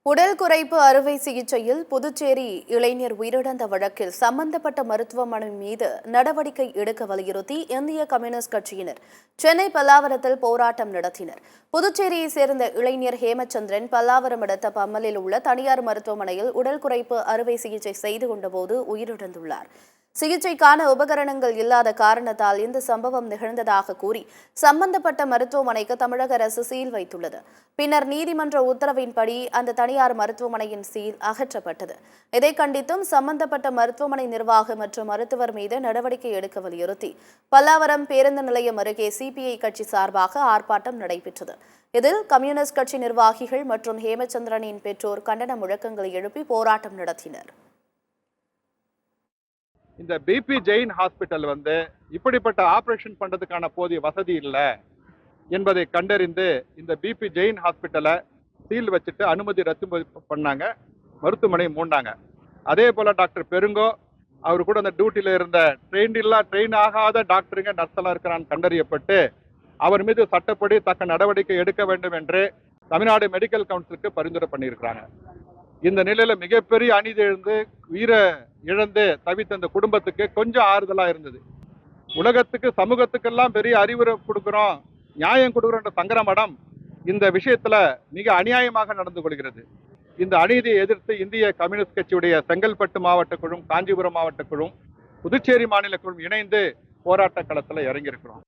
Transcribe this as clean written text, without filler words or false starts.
உடல் குறைப்பு அறுவை சிகிச்சையில் புதுச்சேரி இளைஞர் உயிரிழந்த வழக்கில் சம்பந்தப்பட்ட மருத்துவமனை மீது நடவடிக்கை எடுக்க வலியுறுத்தி இந்திய கம்யூனிஸ்ட் கட்சியினர் சென்னை பல்லாவரத்தில் போராட்டம் நடத்தினர். புதுச்சேரியை சேர்ந்த இளைஞர் ஹேமச்சந்திரன் பல்லாவரம் அடுத்த பம்மலில் உள்ள தனியார் மருத்துவமனையில் உடல் குறைப்பு அறுவை சிகிச்சை செய்து கொண்டபோது உயிரிழந்துள்ளார். சிகிச்சைக்கான உபகரணங்கள் இல்லாத காரணத்தால் இந்த சம்பவம் நிகழ்ந்ததாக கூறி சம்பந்தப்பட்ட மருத்துவமனைக்கு தமிழக அரசு சீல் வைத்துள்ளது. பின்னர் நீதிமன்ற உத்தரவின்படி அந்த தனியார் மருத்துவமனையின் சீல் அகற்றப்பட்டது. இதை கண்டித்தும் சம்பந்தப்பட்ட மருத்துவமனை நிர்வாகம் மற்றும் மருத்துவர் மீது நடவடிக்கை எடுக்க வலியுறுத்தி பல்லாவரம் பேருந்து நிலையம் அருகே சிபிஐ கட்சி சார்பாக ஆர்ப்பாட்டம் நடைபெற்றது. இதில் கம்யூனிஸ்ட் கட்சி நிர்வாகிகள் மற்றும் ஹேமச்சந்திரனின் பெற்றோர் கண்டன முழக்கங்களை எழுப்பி போராட்டம் நடத்தினர். இந்த பிபி ஜெயின் ஹாஸ்பிட்டல் இப்படிப்பட்ட ஆபரேஷன் பண்றதுக்கான போதிய வசதி இல்லை என்பதை கண்டறிந்து இந்த பிபி ஜெயின் ஹாஸ்பிட்டலை சீல் வச்சுட்டு அனுமதி ரத்து பண்ணாங்க, மருத்துவமனை மூண்டாங்க. அதே போல டாக்டர் பெருங்கோ அவர் கூட அந்த டியூட்டியில இருந்த ட்ரெயின் ஆகாத டாக்டருங்க நர்ஸ் எல்லாம் இருக்கிறான்னு கண்டறியப்பட்டு அவர் மீது சட்டப்படி தக்க நடவடிக்கை எடுக்க வேண்டும் என்று தமிழ்நாடு மெடிக்கல் கவுன்சிலுக்கு பரிந்துரை பண்ணியிருக்கிறாங்க. இந்த நிலையில மிகப்பெரிய அநீதி உயிரை இழந்து தவித்த அந்த குடும்பத்துக்கு கொஞ்சம் ஆறுதலா இருந்தது. உலகத்துக்கு சமூகத்துக்கெல்லாம் பெரிய அறிவுரை கொடுக்கிறோம், நியாயம் கொடுக்கிறோம் சங்கர மடம் இந்த விஷயத்துல மிக அநியாயமாக நடந்து கொள்கிறது. இந்த அநீதியை எதிர்த்து இந்திய கம்யூனிஸ்ட் கட்சியுடைய செங்கல்பட்டு மாவட்ட குழுவும், காஞ்சிபுரம் மாவட்ட குழுவும், புதுச்சேரி மாநில குழுவும் இணைந்து போராட்ட களத்துல இறங்கியிருக்கிறோம்.